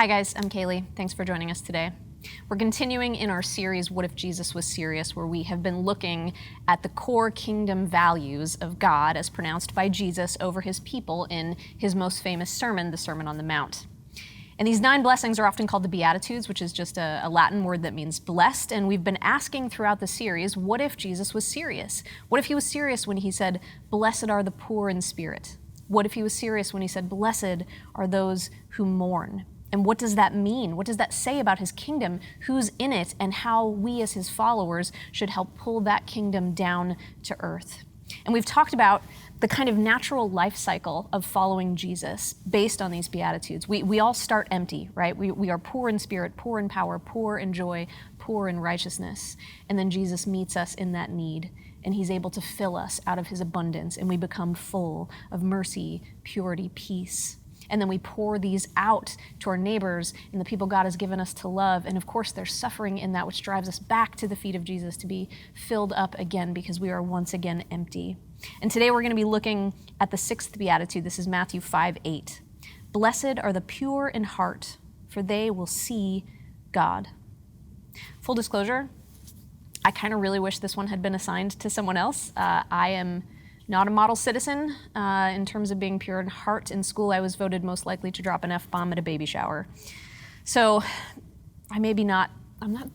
Hi guys, I'm Kaylee. Thanks for joining us today. We're continuing in our series, What If Jesus Was Serious?, where we have been looking at the core kingdom values of God as pronounced by Jesus over his people in his most famous sermon, the Sermon on the Mount. And these 9 blessings are often called the Beatitudes, which is just a Latin word that means blessed. And we've been asking throughout the series, what if Jesus was serious? What if he was serious when he said, "Blessed are the poor in spirit"? What if he was serious when he said, "Blessed are those who mourn"? And what does that mean? What does that say about his kingdom? Who's in it? And how we as his followers should help pull that kingdom down to earth. And we've talked about the kind of natural life cycle of following Jesus based on these Beatitudes. We all start empty, right? We are poor in spirit, poor in power, poor in joy, poor in righteousness. And then Jesus meets us in that need, and he's able to fill us out of his abundance, and we become full of mercy, purity, peace. And then we pour these out to our neighbors and the people God has given us to love. And of course, there's suffering in that, which drives us back to the feet of Jesus to be filled up again because we are once again empty. And today we're going to be looking at the 6th Beatitude. This is Matthew 5:8. Blessed are the pure in heart, for they will see God. Full disclosure, I kind of really wish this one had been assigned to someone else. I am not a model citizen in terms of being pure in heart. In school, I was voted most likely to drop an F-bomb at a baby shower. So I'm not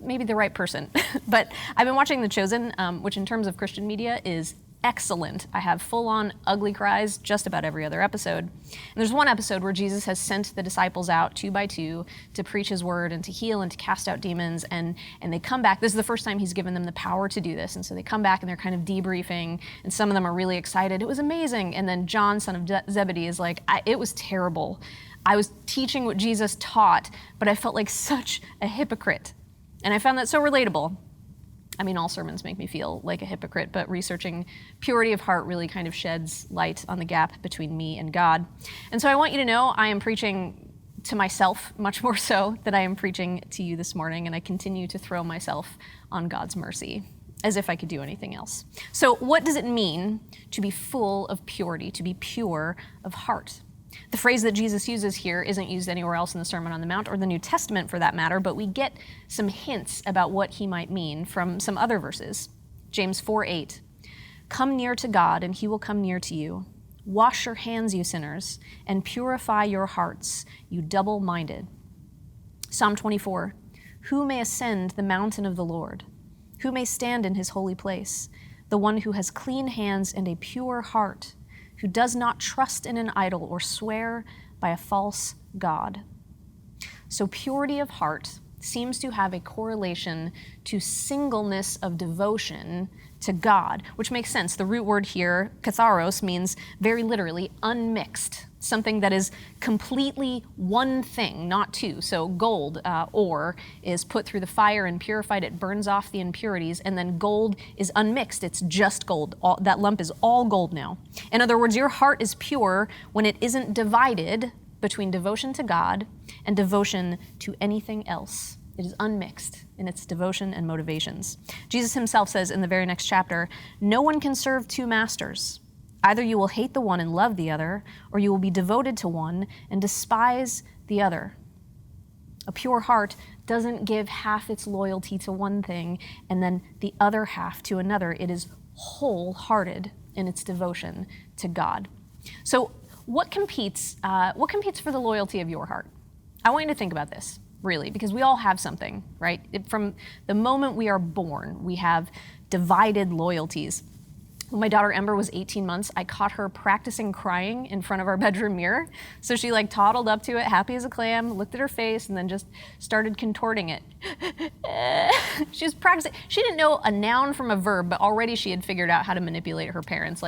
maybe the right person. But I've been watching The Chosen, which in terms of Christian media is excellent. I have full-on ugly cries just about every other episode. And there's one episode where Jesus has sent the disciples out 2 by 2 to preach his word and to heal and to cast out demons. And they come back. This is the first time he's given them the power to do this. And so they come back and they're kind of debriefing. And some of them are really excited. It was amazing. And then John, son of Zebedee, is like, it was terrible. I was teaching what Jesus taught, but I felt like such a hypocrite. And I found that so relatable. I mean, all sermons make me feel like a hypocrite, but researching purity of heart really kind of sheds light on the gap between me and God. And so I want you to know I am preaching to myself much more so than I am preaching to you this morning, and I continue to throw myself on God's mercy as if I could do anything else. So what does it mean to be full of purity, to be pure of heart? The phrase that Jesus uses here isn't used anywhere else in the Sermon on the Mount or the New Testament for that matter, but we get some hints about what he might mean from some other verses. James 4:8, "Come near to God and he will come near to you. Wash your hands, you sinners, and purify your hearts, you double-minded." Psalm 24, "Who may ascend the mountain of the Lord? Who may stand in his holy place? The one who has clean hands and a pure heart, who does not trust in an idol or swear by a false god." So purity of heart seems to have a correlation to singleness of devotion to God, which makes sense. The root word here, katharos, means very literally unmixed, something that is completely one thing, not two. So gold, ore, is put through the fire and purified. It burns off the impurities, and then gold is unmixed. It's just gold. That lump is all gold now. In other words, your heart is pure when it isn't divided between devotion to God and devotion to anything else. It is unmixed in its devotion and motivations. Jesus himself says in the very next chapter, "No one can serve 2 masters. Either you will hate the one and love the other, or you will be devoted to one and despise the other." A pure heart doesn't give half its loyalty to one thing and then the other half to another. It is wholehearted in its devotion to God. So what competes for the loyalty of your heart? I want you to think about this, really, because we all have something, right? From the moment we are born, we have divided loyalties. When my daughter Ember was 18 months, I caught her practicing crying in front of our bedroom mirror. So she toddled up to it, happy as a clam, looked at her face, and then just started contorting it. She was practicing. She didn't know a noun from a verb, but already she had figured out how to manipulate her parents.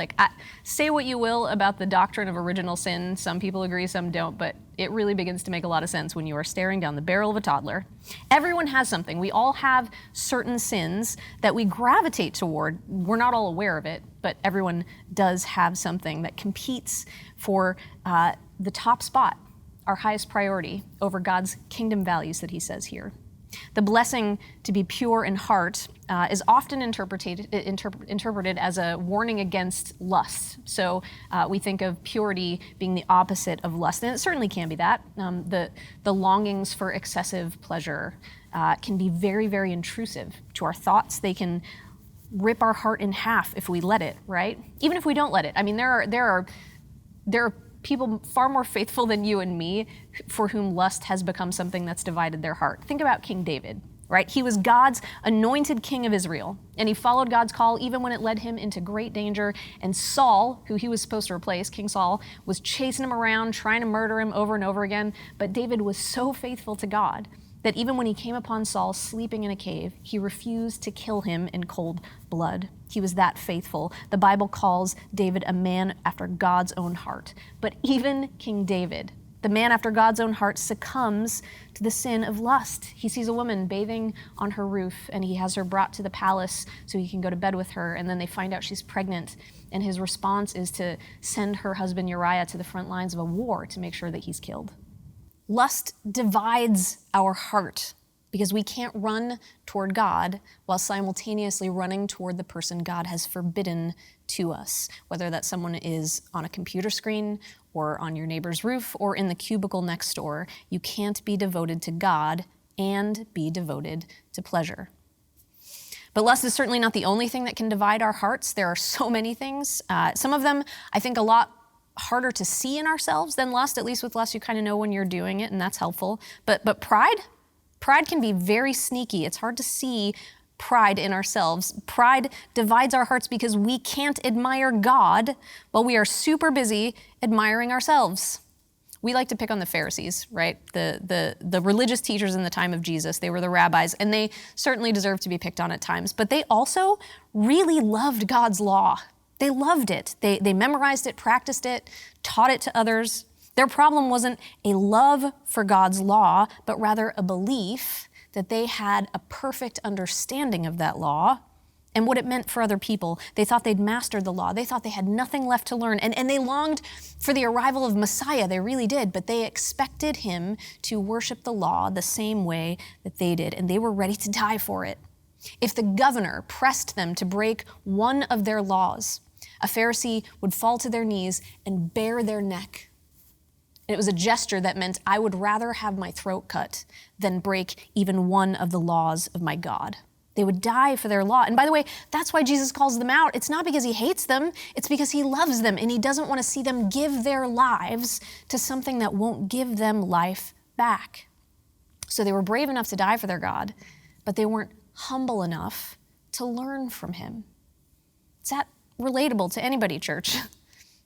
Say what you will about the doctrine of original sin. Some people agree, some don't, but it really begins to make a lot of sense when you are staring down the barrel of a toddler. Everyone has something. We all have certain sins that we gravitate toward. We're not all aware of it, but everyone does have something that competes for the top spot, our highest priority over God's kingdom values that he says here. The blessing to be pure in heart is often interpreted as a warning against lust. So we think of purity being the opposite of lust, and it certainly can be that. The longings for excessive pleasure can be very, very intrusive to our thoughts. They can rip our heart in half if we let it, right? Even if we don't let it. I mean, there are people far more faithful than you and me for whom lust has become something that's divided their heart. Think about King David, right? He was God's anointed king of Israel, and he followed God's call even when it led him into great danger. And Saul, who he was supposed to replace, King Saul, was chasing him around, trying to murder him over and over again. But David was so faithful to God that even when he came upon Saul sleeping in a cave, he refused to kill him in cold blood. He was that faithful. The Bible calls David a man after God's own heart. But even King David, the man after God's own heart, succumbs to the sin of lust. He sees a woman bathing on her roof, and he has her brought to the palace so he can go to bed with her, and then they find out she's pregnant, and his response is to send her husband Uriah to the front lines of a war to make sure that he's killed. Lust divides our heart because we can't run toward God while simultaneously running toward the person God has forbidden to us, whether that someone is on a computer screen or on your neighbor's roof or in the cubicle next door. You can't be devoted to God and be devoted to pleasure. But lust is certainly not the only thing that can divide our hearts. There are so many things. Some of them, I think, a lot harder to see in ourselves than lust. At least with lust, you kind of know when you're doing it, and that's helpful. But pride can be very sneaky. It's hard to see pride in ourselves. Pride divides our hearts because we can't admire God while we are super busy admiring ourselves. We like to pick on the Pharisees, right? The religious teachers in the time of Jesus. They were the rabbis, and they certainly deserve to be picked on at times. But they also really loved God's law. They loved it. They memorized it, practiced it, taught it to others. Their problem wasn't a love for God's law, but rather a belief that they had a perfect understanding of that law and what it meant for other people. They thought they'd mastered the law. They thought they had nothing left to learn. And they longed for the arrival of Messiah. They really did. But they expected him to worship the law the same way that they did. And they were ready to die for it. If the governor pressed them to break one of their laws, a Pharisee would fall to their knees and bare their neck. And it was a gesture that meant, I would rather have my throat cut than break even one of the laws of my God. They would die for their law. And by the way, that's why Jesus calls them out. It's not because he hates them. It's because he loves them, and he doesn't want to see them give their lives to something that won't give them life back. So they were brave enough to die for their God, but they weren't humble enough to learn from him. Is that relatable to anybody, church?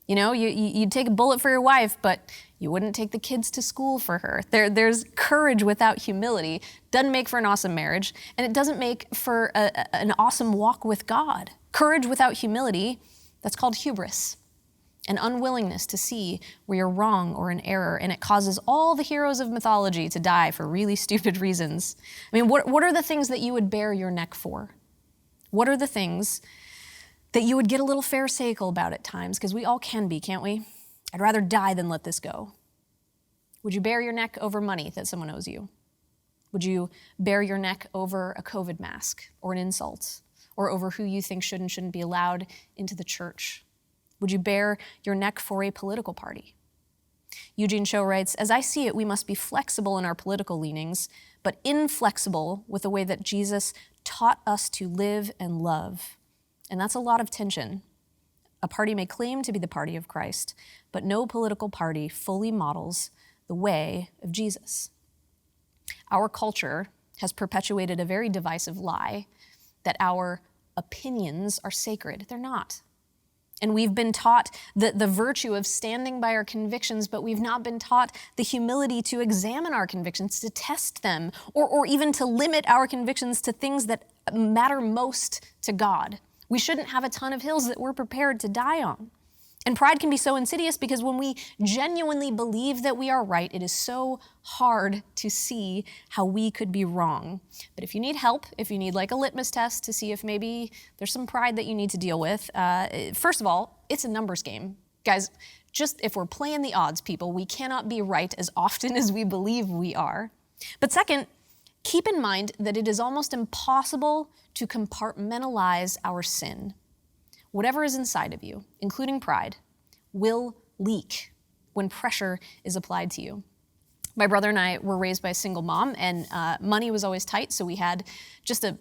You know, you'd take a bullet for your wife, but you wouldn't take the kids to school for her. There's courage without humility. Doesn't make for an awesome marriage, and it doesn't make for an awesome walk with God. Courage without humility, that's called hubris, an unwillingness to see where you're wrong or in error, and it causes all the heroes of mythology to die for really stupid reasons. I mean, what are the things that you would bare your neck for? What are the things that you would get a little pharisaical about at times, because we all can be, can't we? I'd rather die than let this go. Would you bare your neck over money that someone owes you? Would you bare your neck over a COVID mask or an insult, or over who you think should and shouldn't be allowed into the church? Would you bare your neck for a political party? Eugene Cho writes, as I see it, we must be flexible in our political leanings, but inflexible with the way that Jesus taught us to live and love. And that's a lot of tension. A party may claim to be the party of Christ, but no political party fully models the way of Jesus. Our culture has perpetuated a very divisive lie that our opinions are sacred. They're not. And we've been taught the virtue of standing by our convictions, but we've not been taught the humility to examine our convictions, to test them, or even to limit our convictions to things that matter most to God. We shouldn't have a ton of hills that we're prepared to die on. And pride can be so insidious because when we genuinely believe that we are right, it is so hard to see how we could be wrong. But if you need help, if you need like a litmus test to see if maybe there's some pride that you need to deal with, first of all, it's a numbers game. Guys, just if we're playing the odds, people, we cannot be right as often as we believe we are. But second, Keep in mind that it is almost impossible to compartmentalize our sin. Whatever is inside of you, including pride, will leak when pressure is applied to you. My brother and I were raised by a single mom, and money was always tight, so we had just a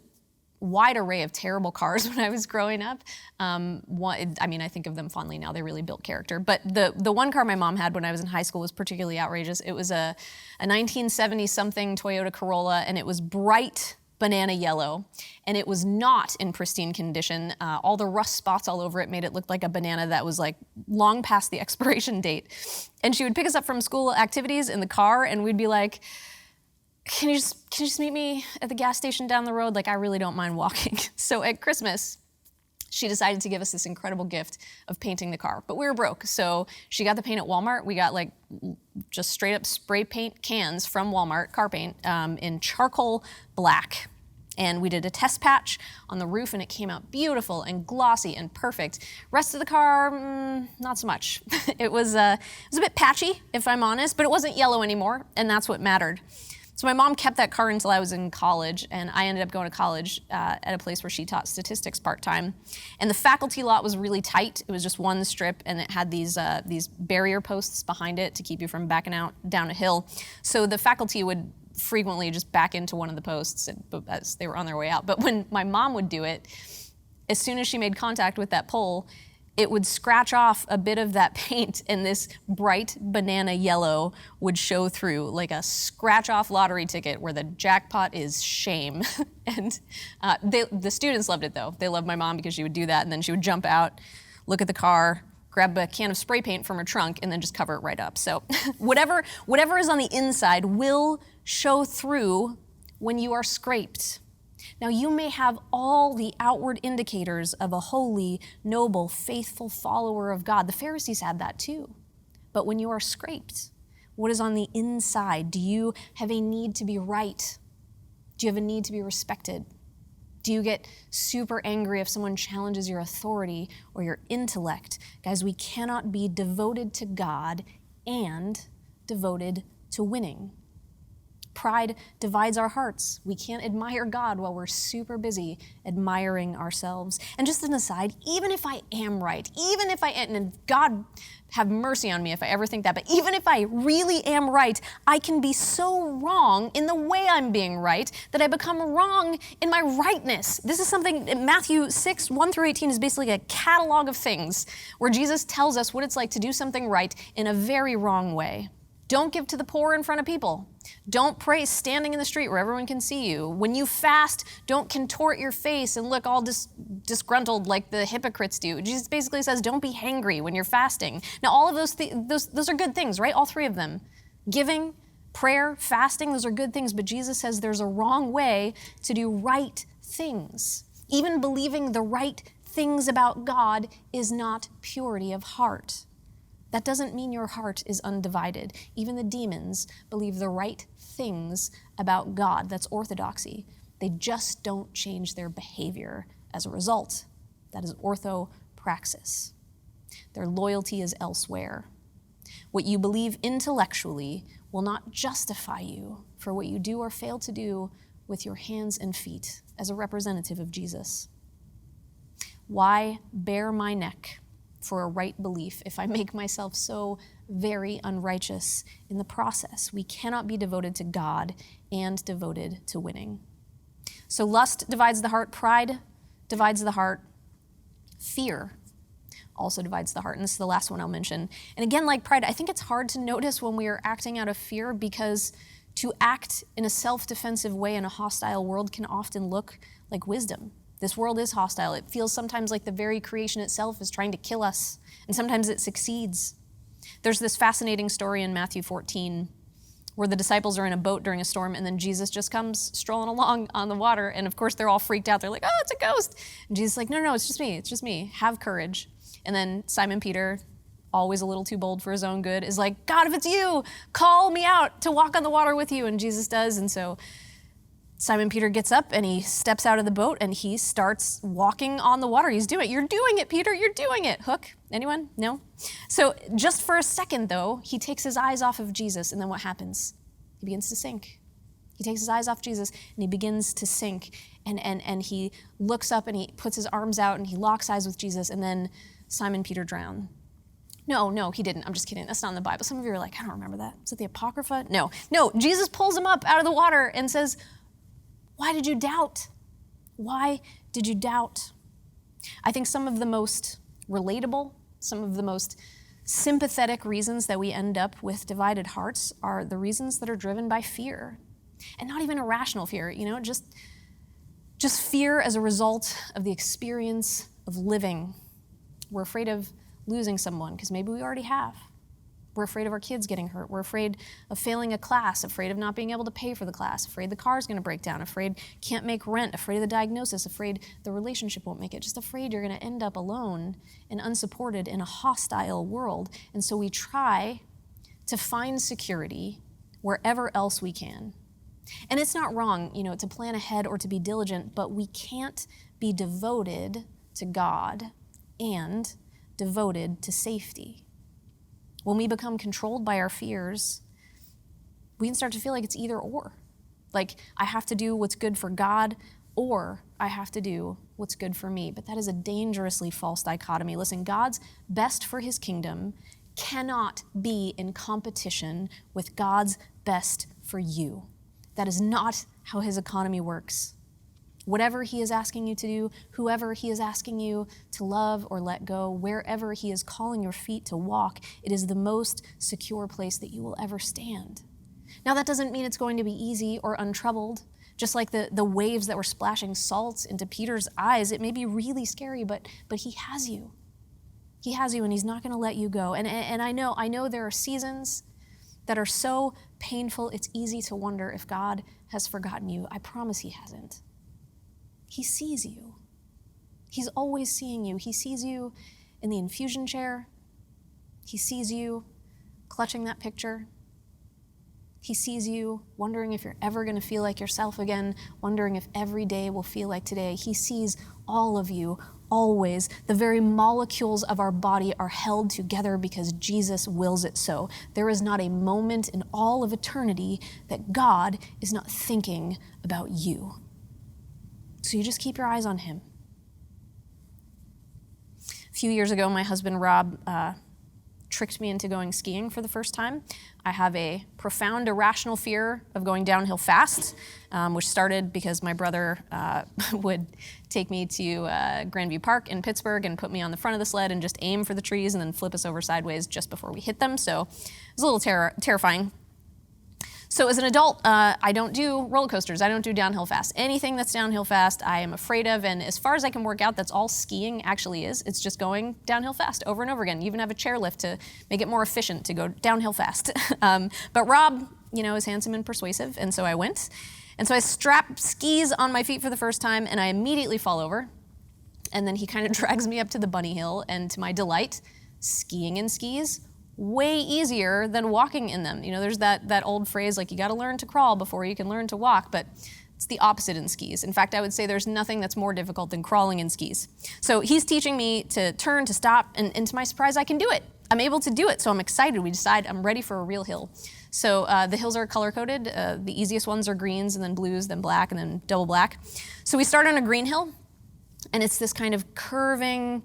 wide array of terrible cars when I was growing up. I think of them fondly now. They really built character. But the one car my mom had when I was in high school was particularly outrageous. It was a 1970-something Toyota Corolla, and it was bright banana yellow, and it was not in pristine condition. All the rust spots all over it made it look like a banana that was like long past the expiration date. And she would pick us up from school activities in the car, and we'd be like, can you just meet me at the gas station down the road? Like, I really don't mind walking. So at Christmas, she decided to give us this incredible gift of painting the car. But we were broke, so she got the paint at Walmart. We got like just straight up spray paint cans from Walmart, car paint, in charcoal black. And we did a test patch on the roof, and it came out beautiful and glossy and perfect. Rest of the car, not so much. It was a bit patchy, if I'm honest, but it wasn't yellow anymore, and that's what mattered. So my mom kept that car until I was in college, and I ended up going to college at a place where she taught statistics part-time. And the faculty lot was really tight. It was just one strip, and it had these barrier posts behind it to keep you from backing out down a hill. So the faculty would frequently just back into one of the posts as they were on their way out. But when my mom would do it, as soon as she made contact with that pole, it would scratch off a bit of that paint, and this bright banana yellow would show through like a scratch-off lottery ticket where the jackpot is shame. And the students loved it, though. They loved my mom because she would do that, and then she would jump out, look at the car, grab a can of spray paint from her trunk, and then just cover it right up. So whatever is on the inside will show through when you are scraped. Now, you may have all the outward indicators of a holy, noble, faithful follower of God. The Pharisees had that too. But when you are scraped, what is on the inside? Do you have a need to be right? Do you have a need to be respected? Do you get super angry if someone challenges your authority or your intellect? Guys, we cannot be devoted to God and devoted to winning. Pride divides our hearts. We can't admire God while we're super busy admiring ourselves. And just an aside, even if I am right, and God have mercy on me if I ever think that, but even if I really am right, I can be so wrong in the way I'm being right that I become wrong in my rightness. This is something, Matthew 6, 1 through 18 is basically a catalog of things where Jesus tells us what it's like to do something right in a very wrong way. Don't give to the poor in front of people. Don't pray standing in the street where everyone can see you. When you fast, don't contort your face and look all disgruntled like the hypocrites do. Jesus basically says, don't be hangry when you're fasting. Now, all of those are good things, right? All three of them. Giving, prayer, fasting, those are good things, but Jesus says there's a wrong way to do right things. Even believing the right things about God is not purity of heart. That doesn't mean your heart is undivided. Even the demons believe the right things about God. That's orthodoxy. They just don't change their behavior as a result. That is orthopraxis. Their loyalty is elsewhere. What you believe intellectually will not justify you for what you do or fail to do with your hands and feet as a representative of Jesus. Why bare my neck for a right belief if I make myself so very unrighteous in the process? We cannot be devoted to God and devoted to winning. So lust divides the heart, pride divides the heart, fear also divides the heart, and this is the last one I'll mention. And again, like pride, I think it's hard to notice when we are acting out of fear, because to act in a self-defensive way in a hostile world can often look like wisdom. This world is hostile. It feels sometimes like the very creation itself is trying to kill us, and sometimes it succeeds. There's this fascinating story in Matthew 14 where the disciples are in a boat during a storm, and then Jesus just comes strolling along on the water, and of course they're all freaked out. They're like, oh, it's a ghost. And Jesus is like, no, it's just me. Have courage. And then Simon Peter, always a little too bold for his own good, is like, God, if it's you, call me out to walk on the water with you. And Jesus does, and so Simon Peter gets up and he steps out of the boat and he starts walking on the water. He's doing it. You're doing it, Peter. You're doing it. Hook? Anyone? No? So just for a second, though, he takes his eyes off of Jesus, and then what happens? He begins to sink. He takes his eyes off Jesus and he begins to sink. And he looks up and he puts his arms out and he locks eyes with Jesus. And then Simon Peter drowned. No, he didn't. I'm just kidding. That's not in the Bible. Some of you are like, I don't remember that. Is it the Apocrypha? No, Jesus pulls him up out of the water and says, why did you doubt? Why did you doubt? I think some of the most relatable, some of the most sympathetic reasons that we end up with divided hearts are the reasons that are driven by fear. And not even irrational fear, just fear as a result of the experience of living. We're afraid of losing someone because maybe we already have. We're afraid of our kids getting hurt. We're afraid of failing a class, afraid of not being able to pay for the class, afraid the car's going to break down, afraid can't make rent, afraid of the diagnosis, afraid the relationship won't make it, just afraid you're going to end up alone and unsupported in a hostile world. And so we try to find security wherever else we can. And it's not wrong, to plan ahead or to be diligent, but we can't be devoted to God and devoted to safety. When we become controlled by our fears, we can start to feel like it's either or. Like, I have to do what's good for God, or I have to do what's good for me. But that is a dangerously false dichotomy. Listen, God's best for his kingdom cannot be in competition with God's best for you. That is not how his economy works. Whatever he is asking you to do, whoever he is asking you to love or let go, wherever he is calling your feet to walk, it is the most secure place that you will ever stand. Now, that doesn't mean it's going to be easy or untroubled. Just like the waves that were splashing salt into Peter's eyes, it may be really scary, but he has you. He has you, and he's not going to let you go. And I know there are seasons that are so painful, it's easy to wonder if God has forgotten you. I promise he hasn't. He sees you. He's always seeing you. He sees you in the infusion chair. He sees you clutching that picture. He sees you wondering if you're ever going to feel like yourself again, wondering if every day will feel like today. He sees all of you, always. The very molecules of our body are held together because Jesus wills it so. There is not a moment in all of eternity that God is not thinking about you. So you just keep your eyes on him. A few years ago, my husband, Rob, tricked me into going skiing for the first time. I have a profound irrational fear of going downhill fast, which started because my brother would take me to Grandview Park in Pittsburgh and put me on the front of the sled and just aim for the trees and then flip us over sideways just before we hit them. So it was a little terrifying. So as an adult, I don't do roller coasters. I don't do downhill fast. Anything that's downhill fast, I am afraid of. And as far as I can work out, that's all skiing actually is. It's just going downhill fast over and over again. You even have a chairlift to make it more efficient to go downhill fast. But Rob, is handsome and persuasive, and so I went. And so I strap skis on my feet for the first time, and I immediately fall over. And then he kind of drags me up to the bunny hill, and to my delight, skiing in skis, way easier than walking in them. There's that old phrase, like, you got to learn to crawl before you can learn to walk, but it's the opposite in skis. In fact, I would say there's nothing that's more difficult than crawling in skis. So he's teaching me to turn, to stop, and to my surprise, I can do it. I'm able to do it, so I'm excited. We decide I'm ready for a real hill. So the hills are color-coded. The easiest ones are greens, and then blues, then black, and then double black. So we start on a green hill, and it's this kind of curving,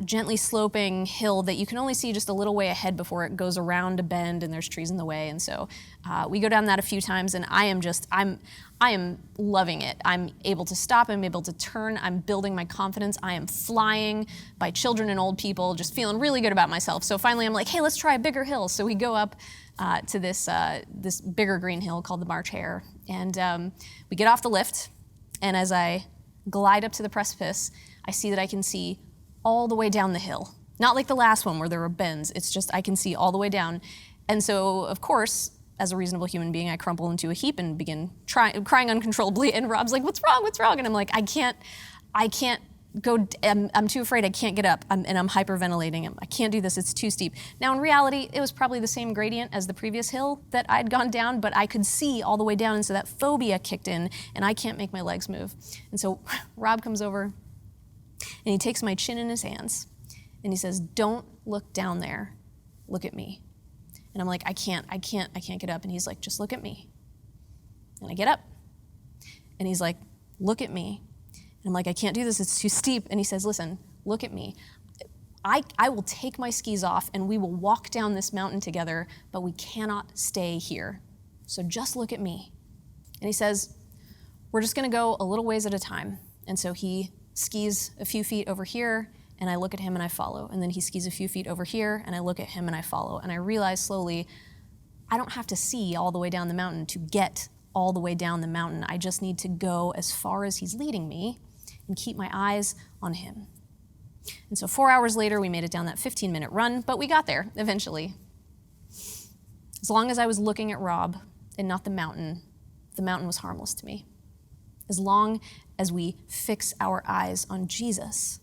gently sloping hill that you can only see just a little way ahead before it goes around a bend and there's trees in the way. And so we go down that a few times, and I am loving it. I'm able to stop, I'm able to turn, I'm building my confidence. I am flying by children and old people, just feeling really good about myself. So finally I'm like, hey, let's try a bigger hill. So we go up to this bigger green hill called the March Hare. And we get off the lift, and as I glide up to the precipice, I see that I can see all the way down the hill. Not like the last one where there were bends. It's just I can see all the way down. And so, of course, as a reasonable human being, I crumple into a heap and begin crying uncontrollably. And Rob's like, what's wrong? What's wrong? And I'm like, I can't go, I'm too afraid. I can't get up. And I'm hyperventilating. I can't do this. It's too steep. Now, in reality, it was probably the same gradient as the previous hill that I'd gone down, but I could see all the way down. And so that phobia kicked in, and I can't make my legs move. And so Rob comes over, and he takes my chin in his hands, and he says, don't look down there, look at me. And I'm like, I can't get up. And he's like, just look at me. And I get up, and he's like, look at me. And I'm like, I can't do this, it's too steep. And he says, listen, look at me. I will take my skis off and we will walk down this mountain together, but we cannot stay here. So just look at me. And he says, we're just gonna go a little ways at a time. And so he skis a few feet over here, and I look at him and I follow. And then he skis a few feet over here, and I look at him and I follow. And I realize slowly, I don't have to see all the way down the mountain to get all the way down the mountain. I just need to go as far as he's leading me and keep my eyes on him. And so 4 hours later, we made it down that 15-minute run, but we got there eventually. As long as I was looking at Rob and not the mountain was harmless to me. As long as we fix our eyes on Jesus,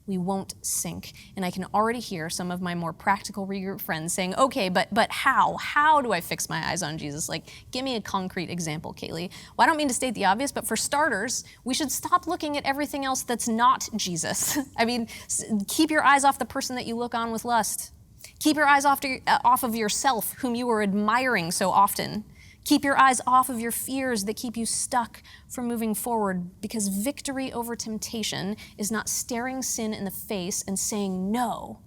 we won't sink. And I can already hear some of my more practical regroup friends saying, okay, but how? How do I fix my eyes on Jesus? Like, give me a concrete example, Kaylee. Well, I don't mean to state the obvious, but for starters, we should stop looking at everything else that's not Jesus. I mean, keep your eyes off the person that you look on with lust. Keep your eyes off of yourself, whom you are admiring so often. Keep your eyes off of your fears that keep you stuck from moving forward, because victory over temptation is not staring sin in the face and saying no.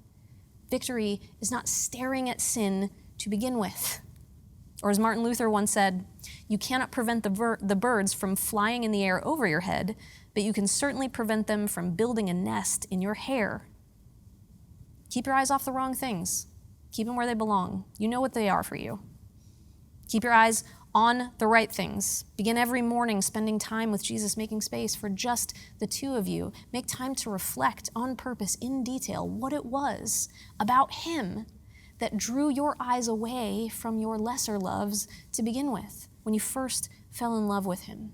Victory is not staring at sin to begin with. Or as Martin Luther once said, you cannot prevent the birds from flying in the air over your head, but you can certainly prevent them from building a nest in your hair. Keep your eyes off the wrong things. Keep them where they belong. You know what they are for you. Keep your eyes on the right things. Begin every morning spending time with Jesus, making space for just the two of you. Make time to reflect on purpose in detail what it was about him that drew your eyes away from your lesser loves to begin with, when you first fell in love with him.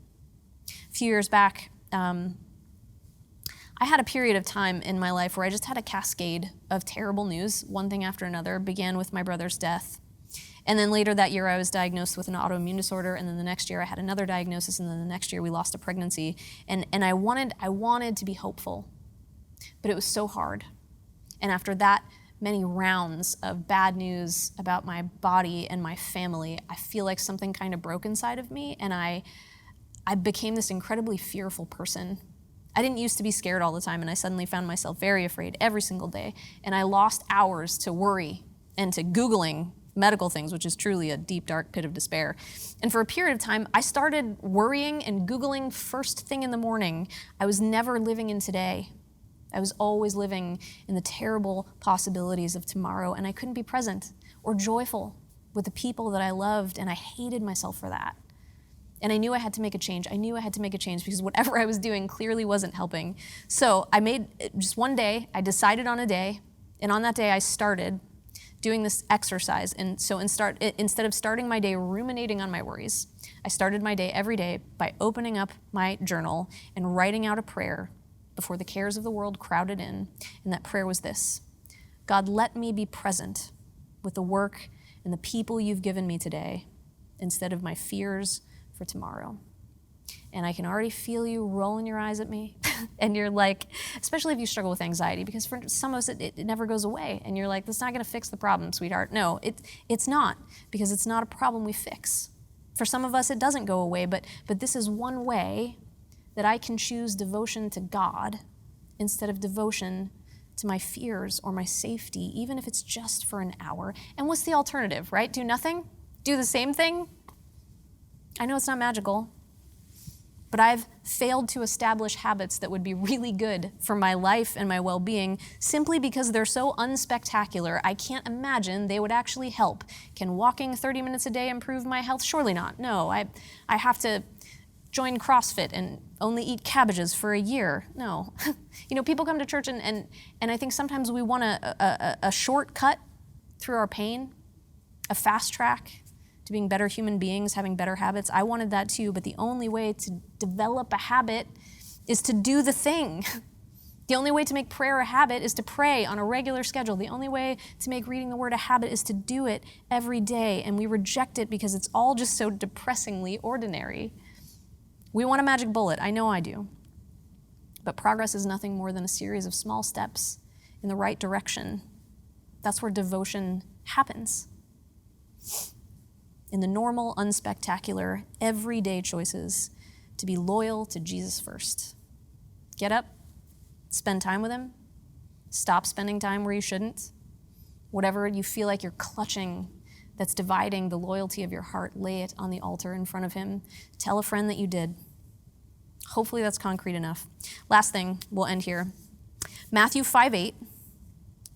A few years back, I had a period of time in my life where I just had a cascade of terrible news. One thing after another. Began with my brother's death. And then later that year, I was diagnosed with an autoimmune disorder. And then the next year, I had another diagnosis. And then the next year, we lost a pregnancy. And I wanted to be hopeful, but it was so hard. And after that many rounds of bad news about my body and my family, I feel like something kind of broke inside of me. And I became this incredibly fearful person. I didn't used to be scared all the time. And I suddenly found myself very afraid every single day. And I lost hours to worry and to Googling medical things, which is truly a deep, dark pit of despair. And for a period of time, I started worrying and Googling first thing in the morning. I was never living in today. I was always living in the terrible possibilities of tomorrow, and I couldn't be present or joyful with the people that I loved, and I hated myself for that. And I knew I had to make a change. I knew I had to make a change because whatever I was doing clearly wasn't helping. So I made just one day, I decided on a day, and on that day I started doing this exercise. And so instead of starting my day ruminating on my worries, I started my day every day by opening up my journal and writing out a prayer before the cares of the world crowded in. And that prayer was this: God, let me be present with the work and the people you've given me today instead of my fears for tomorrow. And I can already feel you rolling your eyes at me. And you're like, especially if you struggle with anxiety, because for some of us, it never goes away. And you're like, that's not gonna fix the problem, sweetheart. No, it's not, because it's not a problem we fix. For some of us, it doesn't go away, but this is one way that I can choose devotion to God instead of devotion to my fears or my safety, even if it's just for an hour. And what's the alternative, right? Do nothing? Do the same thing? I know it's not magical, but I've failed to establish habits that would be really good for my life and my well-being simply because they're so unspectacular, I can't imagine they would actually help. Can walking 30 minutes a day improve my health? Surely not. No, I have to join CrossFit and only eat cabbages for a year. No. You know, people come to church and I think sometimes we want a shortcut through our pain, a fast track to being better human beings, having better habits. I wanted that too, but the only way to develop a habit is to do the thing. The only way to make prayer a habit is to pray on a regular schedule. The only way to make reading the Word a habit is to do it every day, and we reject it because it's all just so depressingly ordinary. We want a magic bullet, I know I do. But progress is nothing more than a series of small steps in the right direction. That's where devotion happens. in the normal, unspectacular, everyday choices to be loyal to Jesus first. Get up, spend time with him, stop spending time where you shouldn't. Whatever you feel like you're clutching that's dividing the loyalty of your heart, lay it on the altar in front of him. Tell a friend that you did. Hopefully that's concrete enough. Last thing, we'll end here. Matthew 5:8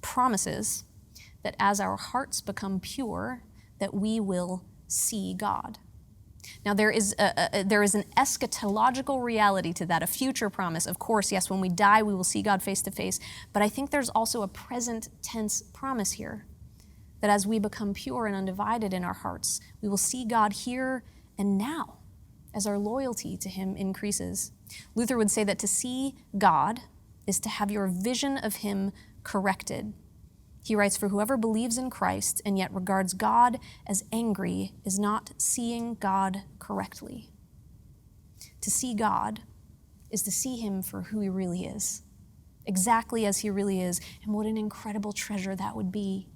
promises that as our hearts become pure, that we will see God. Now, there is an eschatological reality to that, a future promise. Of course, yes, when we die, we will see God face to face. But I think there's also a present tense promise here, that as we become pure and undivided in our hearts, we will see God here and now as our loyalty to him increases. Luther would say that to see God is to have your vision of him corrected. He writes, "For whoever believes in Christ and yet regards God as angry is not seeing God correctly." To see God is to see him for who he really is, exactly as he really is, and what an incredible treasure that would be.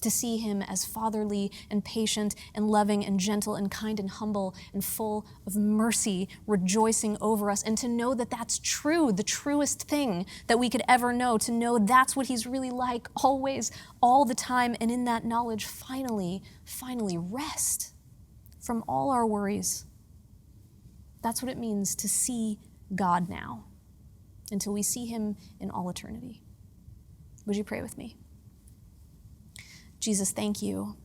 To see him as fatherly and patient and loving and gentle and kind and humble and full of mercy, rejoicing over us, and to know that that's true, the truest thing that we could ever know, to know that's what he's really like always, all the time, and in that knowledge, finally rest from all our worries. That's what it means to see God now, until we see him in all eternity. Would you pray with me? Jesus, thank you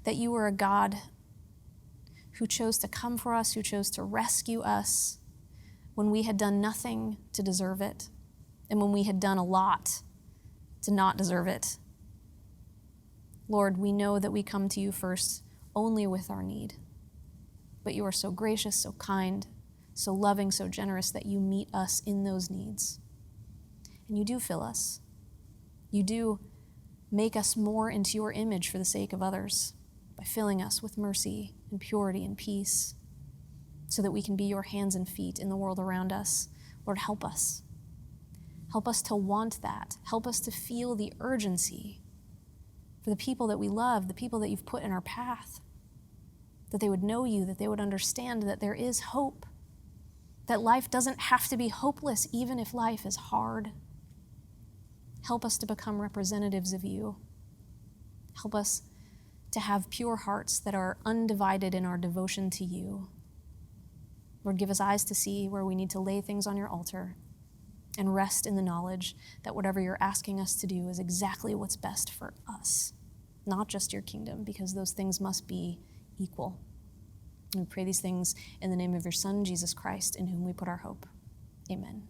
that you are a God who chose to come for us, who chose to rescue us when we had done nothing to deserve it, and when we had done a lot to not deserve it. Lord, we know that we come to you first only with our need, but you are so gracious, so kind, so loving, so generous that you meet us in those needs. And you do fill us. You do make us more into your image for the sake of others by filling us with mercy and purity and peace so that we can be your hands and feet in the world around us. Lord, help us. Help us to want that. Help us to feel the urgency for the people that we love, the people that you've put in our path, that they would know you, that they would understand that there is hope, that life doesn't have to be hopeless even if life is hard. Help us to become representatives of you. Help us to have pure hearts that are undivided in our devotion to you. Lord, give us eyes to see where we need to lay things on your altar and rest in the knowledge that whatever you're asking us to do is exactly what's best for us, not just your kingdom, because those things must be equal. And we pray these things in the name of your Son, Jesus Christ, in whom we put our hope. Amen.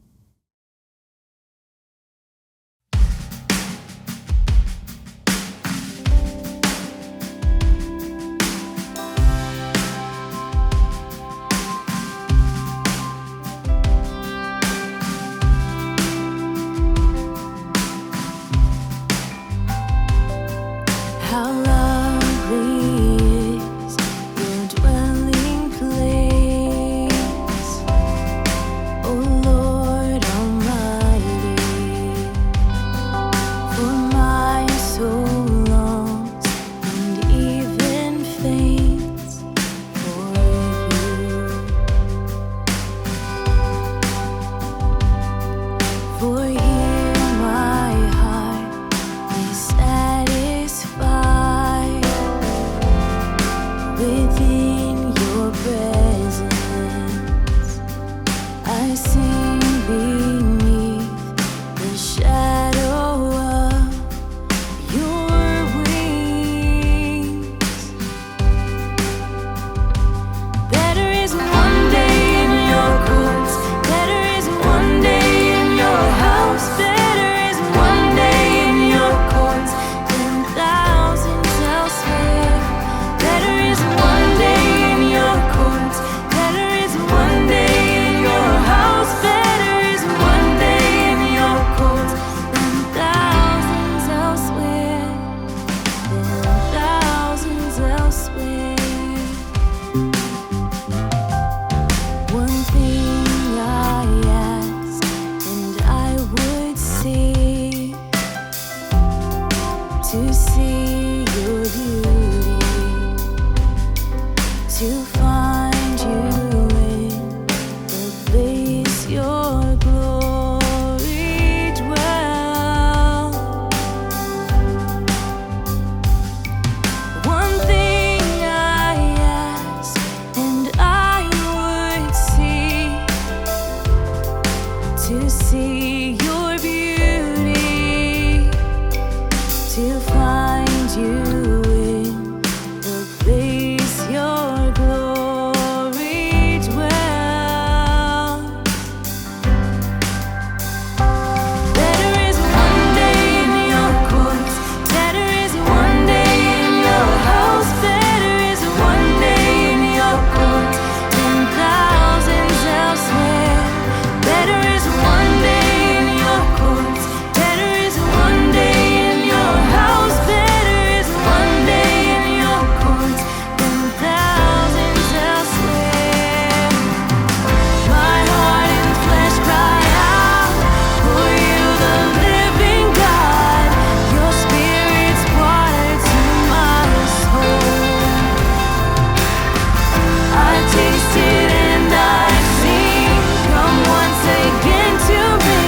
Better is one day in your house. to see your beauty, to find you in the place your glory dwells. Better is one day in your courts, better is one day in your house, better is one day in your courts than thousands elsewhere. Better is one day in your courts, better is one day in your house, better is one day in your courts than thousands elsewhere. My heart and flesh cry out for you, the living God. Your spirit's water to my soul. I tasted and I sing, come once again to me.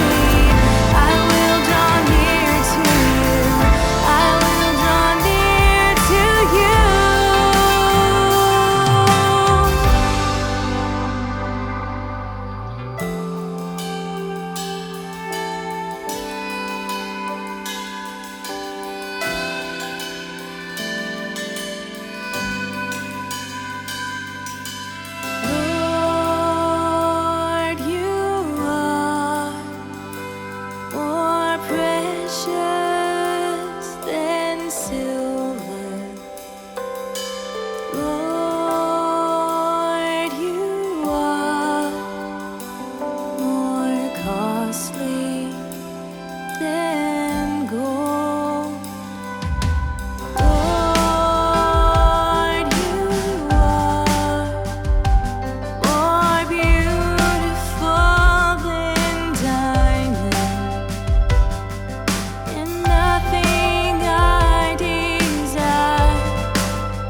I will draw near to you, I will draw near to you. Lord, you are more precious than silver. Lord, you are more costly than gold. Lord, you are more beautiful than diamond, and nothing I desire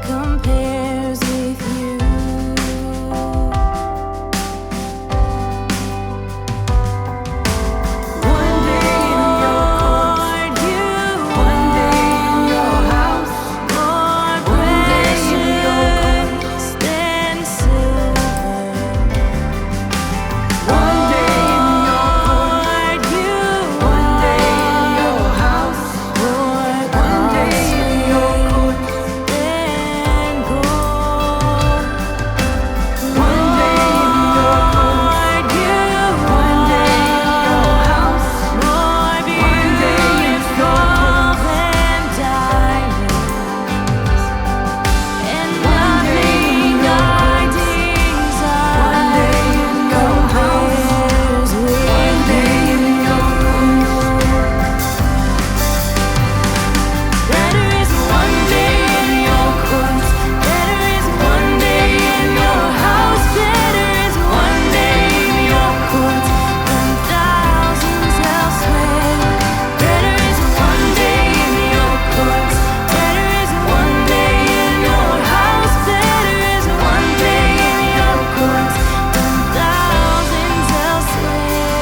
compares with you. One day in your courts, one day in your house, more precious than silver. One day in your courts, one day in your house, more costly than gold. One day in your courts, one day in your house, more beautiful than diamonds, and nothing I desire compares with you. Better is one day in your courts, better is one day in your house, better is one day in your courts than thousands elsewhere. Better is one day in your courts, better is one day in your house, better is one day in your courts than thousands elsewhere.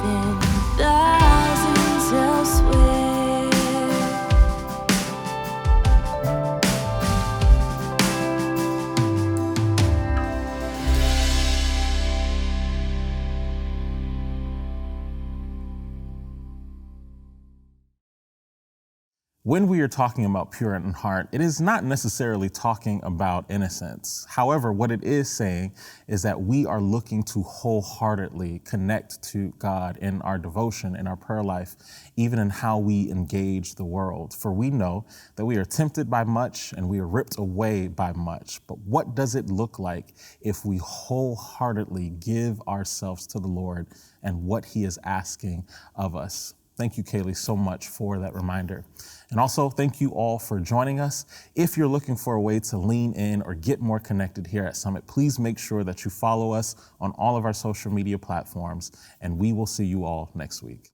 Than thousands elsewhere. When we are talking about pure in heart, it is not necessarily talking about innocence. However, what it is saying is that we are looking to wholeheartedly connect to God in our devotion, in our prayer life, even in how we engage the world. For we know that we are tempted by much and we are ripped away by much. But what does it look like if we wholeheartedly give ourselves to the Lord and what He is asking of us? Thank you, Kaylee, so much for that reminder. And also, thank you all for joining us. If you're looking for a way to lean in or get more connected here at Summit, please make sure that you follow us on all of our social media platforms, and we will see you all next week.